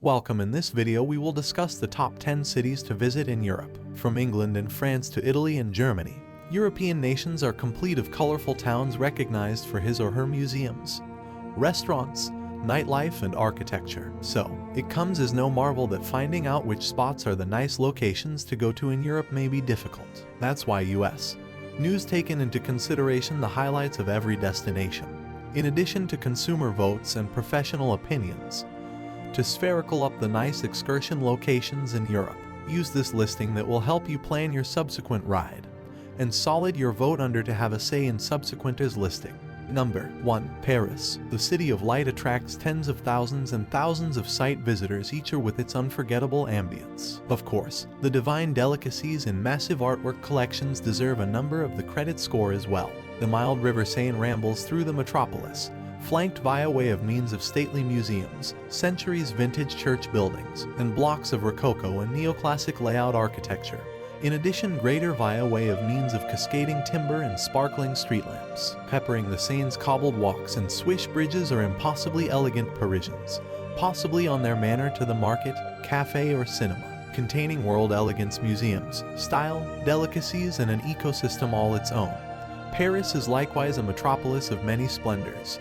Welcome. In this video we will discuss the top 10 cities to visit in Europe. From England and France to Italy and Germany, European nations are complete of colorful towns recognized for his or her museums, restaurants, nightlife and architecture. So, it comes as no marvel that finding out which spots are the nice locations to go to in Europe may be difficult. That's why US news taken into consideration the highlights of every destination, in addition to consumer votes and professional opinions, to spherical up the nice excursion locations in Europe. Use this listing that will help you plan your subsequent ride, and solid your vote under to have a say in subsequent's listing. Number 1. Paris. The city of light attracts tens of thousands and thousands of site visitors each year with its unforgettable ambience. Of course, the divine delicacies and massive artwork collections deserve a number of the credit score as well. The mild river Seine rambles through the metropolis, flanked via way of means of stately museums, centuries vintage church buildings, and blocks of Rococo and neoclassic layout architecture. In addition, greater via way of means of cascading timber and sparkling street lamps, peppering the Seine's cobbled walks and swish bridges are impossibly elegant Parisians, possibly on their manner to the market, cafe or cinema, containing world elegance museums, style, delicacies and an ecosystem all its own. Paris is likewise a metropolis of many splendors.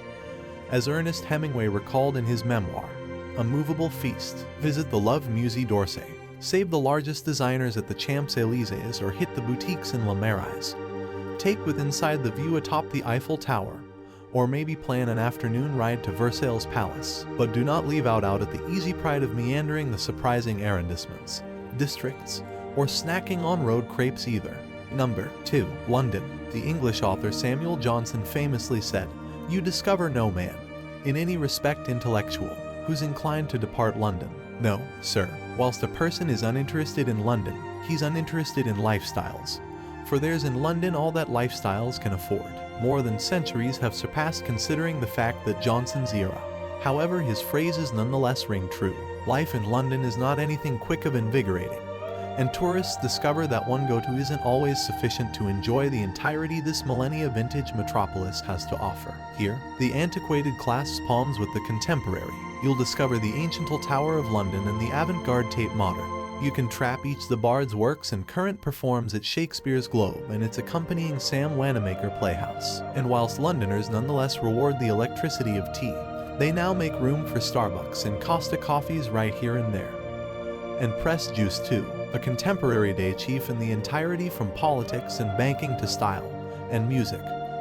As Ernest Hemingway recalled in his memoir, A Movable Feast, visit the Louvre Musée d'Orsay, save the largest designers at the Champs-Élysées or hit the boutiques in Le Marais. Take with inside the view atop the Eiffel Tower, or maybe plan an afternoon ride to Versailles Palace, but do not leave out at the easy pride of meandering the surprising arrondissements, districts, or snacking on road crepes either. Number 2. London. The English author Samuel Johnson famously said, "You discover no man, in any respect intellectual, who's inclined to depart London. No, sir. Whilst a person is uninterested in London, he's uninterested in lifestyles. For there's in London all that lifestyles can afford." More than centuries have surpassed considering the fact that Johnson's era. However, his phrases nonetheless ring true. Life in London is not anything quick of invigorating, and tourists discover that one go-to isn't always sufficient to enjoy the entirety this millennia vintage metropolis has to offer. Here, the antiquated clasps palms with the contemporary. You'll discover the ancient Tower of London and the avant-garde Tate Modern. You can trap each the Bard's works and current performs at Shakespeare's Globe and its accompanying Sam Wanamaker Playhouse. And whilst Londoners nonetheless reward the electricity of tea, they now make room for Starbucks and Costa coffees right here and there. And pressed juice too, a contemporary day chief in the entirety from politics and banking to style and music.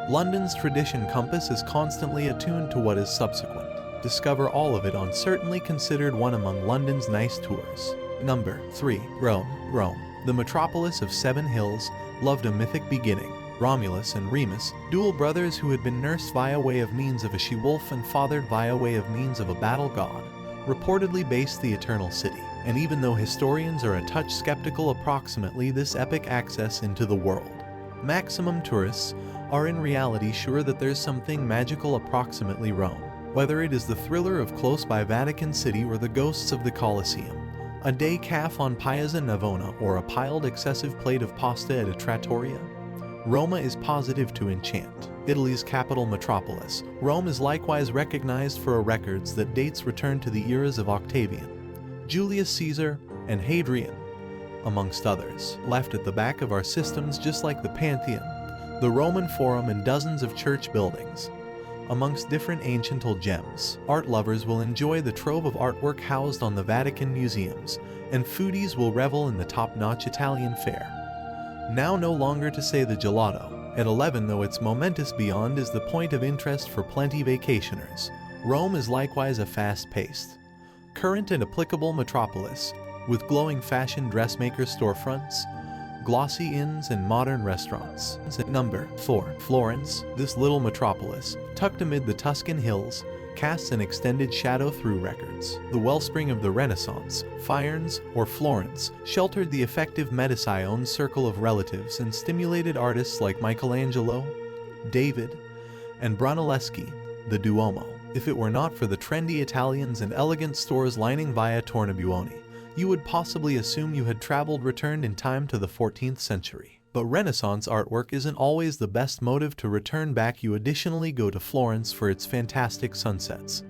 London's tradition compass is constantly attuned to what is subsequent. Discover all of it on certainly considered one among London's nice tours. Number 3. Rome. Rome, the metropolis of 7 hills, loved a mythic beginning. Romulus and Remus, dual brothers who had been nursed via way of means of a she-wolf and fathered via way of means of a battle god, reportedly based the Eternal City. And even though historians are a touch skeptical approximately this epic access into the world, maximum tourists are in reality sure that there's something magical approximately Rome. Whether it is the thriller of close by Vatican City or the ghosts of the Colosseum, a day calf on Piazza Navona or a piled excessive plate of pasta at a trattoria, Roma is positive to enchant. Italy's capital metropolis, Rome is likewise recognized for records that dates return to the eras of Octavian, Julius Caesar, and Hadrian, amongst others. Left at the back of our systems just like the Pantheon, the Roman Forum and dozens of church buildings. Amongst different ancient gems, art lovers will enjoy the trove of artwork housed on the Vatican museums, and foodies will revel in the top-notch Italian fare. Now no longer to say the gelato. At 11, though it's momentous beyond, is the point of interest for plenty vacationers. Rome is likewise a fast-paced, current and applicable metropolis, with glowing fashion dressmaker storefronts, glossy inns and modern restaurants. Number 4. Florence. This little metropolis, tucked amid the Tuscan hills, casts an extended shadow through records. The wellspring of the Renaissance, Firenze, or Florence, sheltered the effective Medici-owned circle of relatives and stimulated artists like Michelangelo, David, and Brunelleschi, the Duomo. If it were not for the trendy Italians and elegant stores lining Via Tornabuoni, you would possibly assume you had returned in time to the 14th century. But Renaissance artwork isn't always the best motive to return back. You additionally go to Florence for its fantastic sunsets,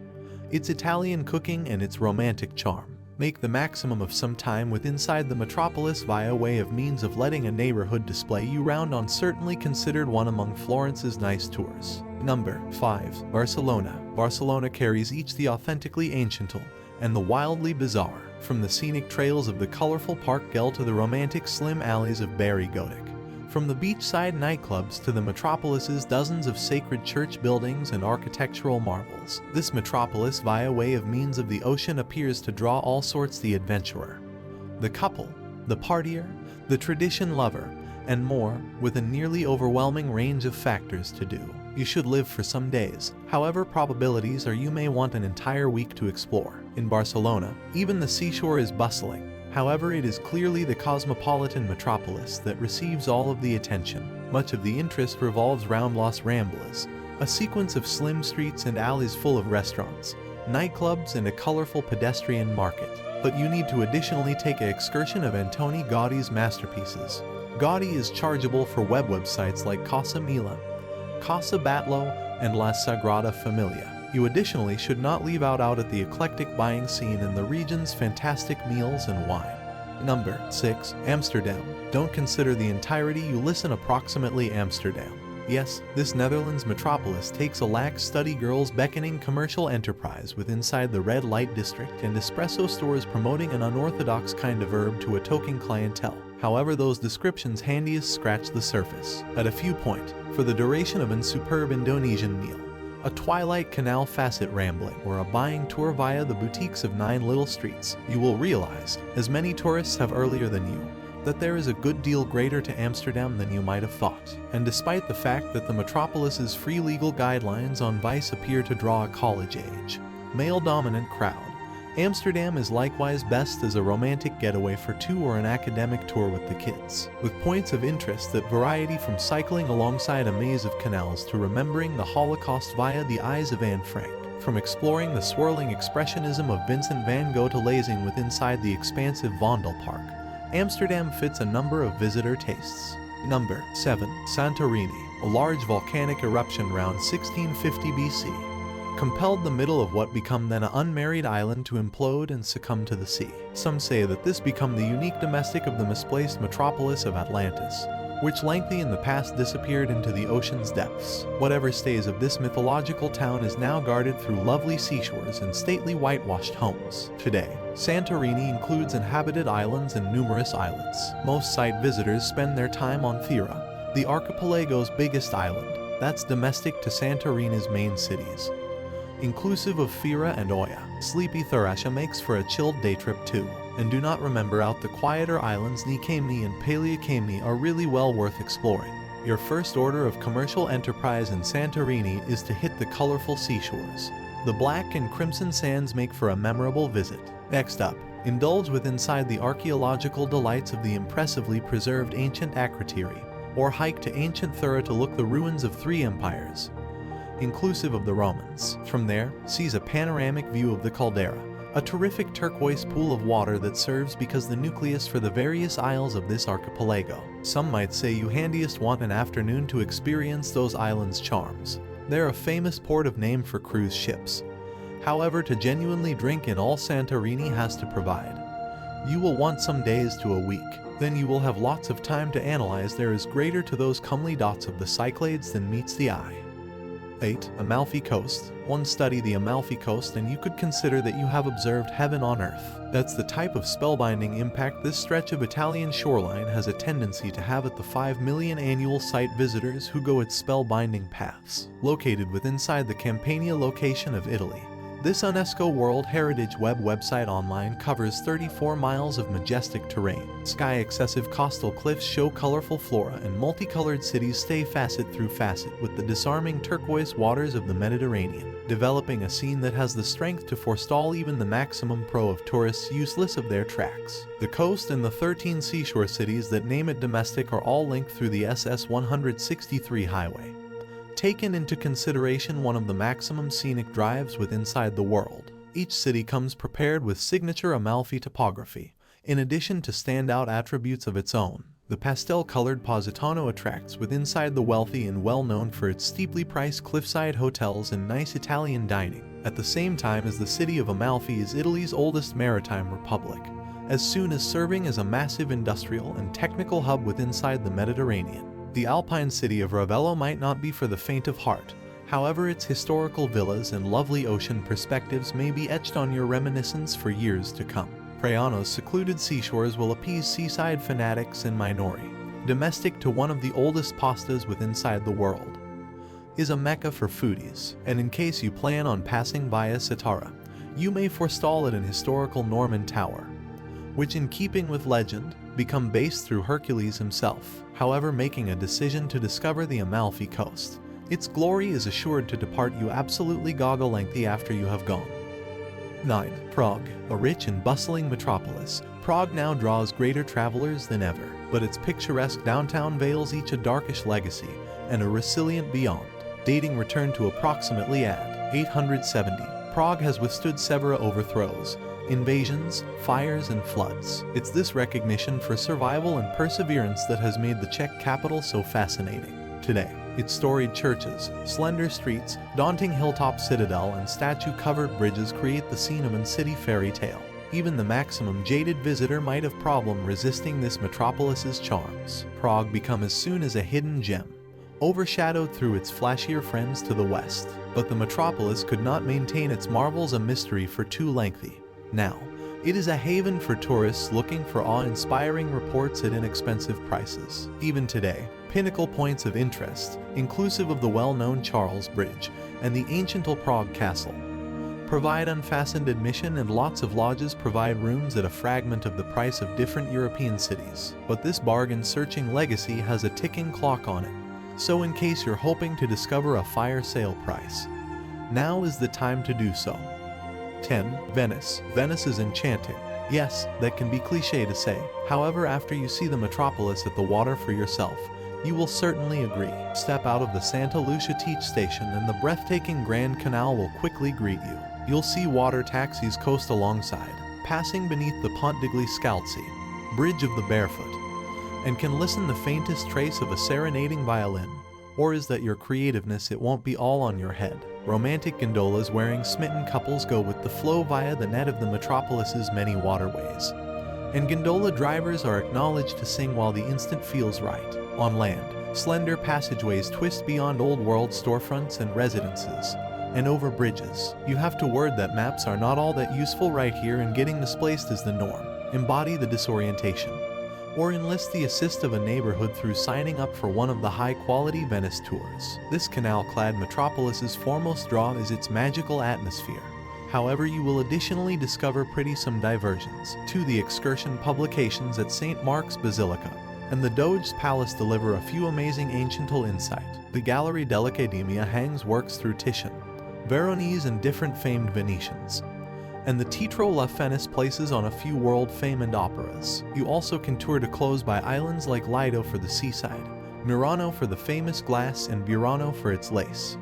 its Italian cooking and its romantic charm. Make the maximum of some time with inside the metropolis via way of means of letting a neighborhood display you round on certainly considered one among Florence's nice tours. Number 5. Barcelona. Barcelona carries each the authentically anciental and the wildly bizarre, from the scenic trails of the colorful Park Güell to the romantic slim alleys of Barri Gothic. From the beachside nightclubs to the metropolis's dozens of sacred church buildings and architectural marvels, this metropolis via way of means of the ocean appears to draw all sorts: the adventurer, the couple, the partier, the tradition lover, and more, with a nearly overwhelming range of factors to do. You should live for some days, however probabilities are you may want an entire week to explore. In Barcelona, even the seashore is bustling. However, it is clearly the cosmopolitan metropolis that receives all of the attention. Much of the interest revolves round Las Ramblas, a sequence of slim streets and alleys full of restaurants, nightclubs, and a colorful pedestrian market. But you need to additionally take an excursion of Antoni Gaudi's masterpieces. Gaudi is chargeable for websites like Casa Mila, Casa Batlló, and La Sagrada Familia. You additionally should not leave out at the eclectic buying scene in the region's fantastic meals and wine. Number 6. Amsterdam. Don't consider the entirety, you listen approximately Amsterdam. Yes, this Netherlands metropolis takes a lax study girls beckoning commercial enterprise with inside the red light district and espresso stores promoting an unorthodox kind of herb to a token clientele. However, those descriptions handiest scratch the surface. At a few point, for the duration of an superb Indonesian meal, a twilight canal facet rambling, or a buying tour via the boutiques of 9 little streets, you will realize, as many tourists have earlier than you, that there is a good deal greater to Amsterdam than you might have thought. And despite the fact that the metropolis's free legal guidelines on vice appear to draw a college-age, male-dominant crowd, Amsterdam is likewise best as a romantic getaway for 2 or an academic tour with the kids, with points of interest that variety from cycling alongside a maze of canals to remembering the Holocaust via the eyes of Anne Frank, from exploring the swirling expressionism of Vincent van Gogh to lazing with inside the expansive Vondelpark. Amsterdam fits a number of visitor tastes. Number 7. Santorini. A large volcanic eruption around 1650 BC compelled the middle of what became then an unmarried island to implode and succumb to the sea. Some say that this became the unique domestic of the misplaced metropolis of Atlantis, which lengthy in the past disappeared into the ocean's depths. Whatever stays of this mythological town is now guarded through lovely seashores and stately whitewashed homes. Today, Santorini includes inhabited islands and numerous islets. Most site visitors spend their time on Thera, the archipelago's biggest island, that's domestic to Santorini's main cities. Inclusive of Fira and Oya, sleepy Thrasea makes for a chilled day trip too. And do not remember out the quieter islands Nikamni and Paleokamni are really well worth exploring. Your first order of commercial enterprise in Santorini is to hit the colorful seashores. The black and crimson sands make for a memorable visit. Next up, indulge with inside the archaeological delights of the impressively preserved ancient Akrotiri, or hike to ancient Thera to look the ruins of 3 empires, inclusive of the Romans. From there, seize a panoramic view of the caldera, a terrific turquoise pool of water that serves because the nucleus for the various isles of this archipelago. Some might say you handiest want an afternoon to experience those islands' charms. They're a famous port of name for cruise ships. However, to genuinely drink in all Santorini has to provide. You will want some days to a week. Then you will have lots of time to analyze there is greater to those comely dots of the Cyclades than meets the eye. 8. Amalfi Coast. One study the Amalfi Coast and you could consider that you have observed heaven on earth. That's the type of spellbinding impact this stretch of Italian shoreline has a tendency to have at the 5 million annual site visitors who go its spellbinding paths. Located inside the Campania location of Italy, this UNESCO World Heritage website online covers 34 miles of majestic terrain. Sky-excessive coastal cliffs show colorful flora and multicolored cities stay facet through facet with the disarming turquoise waters of the Mediterranean, developing a scene that has the strength to forestall even the maximum pro of tourists useless of their tracks. The coast and the 13 seashore cities that name it domestic are all linked through the SS 163 highway. Taken into consideration one of the maximum scenic drives inside the world. Each city comes prepared with signature Amalfi topography, In addition to standout attributes of its own, the pastel-colored Positano attracts with inside the wealthy and well-known for its steeply priced cliffside hotels and nice Italian dining, at the same time as the city of Amalfi is Italy's oldest maritime republic, as soon as serving as a massive industrial and technical hub with inside the Mediterranean. The Alpine city of Ravello might not be for the faint of heart, however its historical villas and lovely ocean perspectives may be etched on your reminiscence for years to come. Praiano's secluded seashores will appease seaside fanatics and minori. Domestic to one of the oldest pastas with inside the world, is a mecca for foodies, and in case you plan on passing by a Satara, you may forestall at an historical Norman tower, which in keeping with legend, become based through Hercules himself, however making a decision to discover the Amalfi coast. Its glory is assured to depart you absolutely goggle-lengthy after you have gone. 9. Prague. A rich and bustling metropolis, Prague now draws greater travelers than ever, but its picturesque downtown veils each a darkish legacy and a resilient beyond. Dating return to approximately AD 870, Prague has withstood several overthrows, invasions, fires, and floods. It's this recognition for survival and perseverance that has made the Czech capital so fascinating. Today, its storied churches, slender streets, daunting hilltop citadel, and statue-covered bridges create the scene of a city fairy tale. Even the maximum jaded visitor might have problem resisting this metropolis's charms. Prague become as soon as a hidden gem, overshadowed through its flashier friends to the west. But the metropolis could not maintain its marvels a mystery for too lengthy. Now, it is a haven for tourists looking for awe-inspiring reports at inexpensive prices. Even today, pinnacle points of interest, inclusive of the well-known Charles Bridge and the ancient Prague Castle, provide unfastened admission, and lots of lodges provide rooms at a fragment of the price of different European cities. But this bargain-searching legacy has a ticking clock on it. So in case you're hoping to discover a fire sale price, now is the time to do so. 10. Venice. Venice is enchanting. Yes, that can be cliché to say. However, after you see the metropolis at the water for yourself, you will certainly agree. Step out of the Santa Lucia Teach station and the breathtaking Grand Canal will quickly greet you. You'll see water taxis coast alongside, passing beneath the Ponte degli Scalzi, Bridge of the Barefoot, and can listen the faintest trace of a serenading violin. Or is that your creativeness? It won't be all on your head. Romantic gondolas wearing smitten couples go with the flow via the net of the metropolis's many waterways, and gondola drivers are acknowledged to sing while the instant feels right. On land, slender passageways twist beyond old-world storefronts and residences, and over bridges. You have to word that maps are not all that useful right here, and getting misplaced is the norm. Embody the disorientation, or enlist the assist of a neighborhood through signing up for one of the high-quality Venice tours. This canal-clad metropolis's foremost draw is its magical atmosphere. However, you will additionally discover some diversions. To the excursion publications at St. Mark's Basilica and the Doge's Palace deliver a few amazing ancient insight. The Gallery dell'Accademia hangs works through Titian, Veronese, and different famed Venetians, and the Teatro La Fenice places on a few world-famed operas. You also can tour to close by islands like Lido for the seaside, Murano for the famous glass, and Burano for its lace.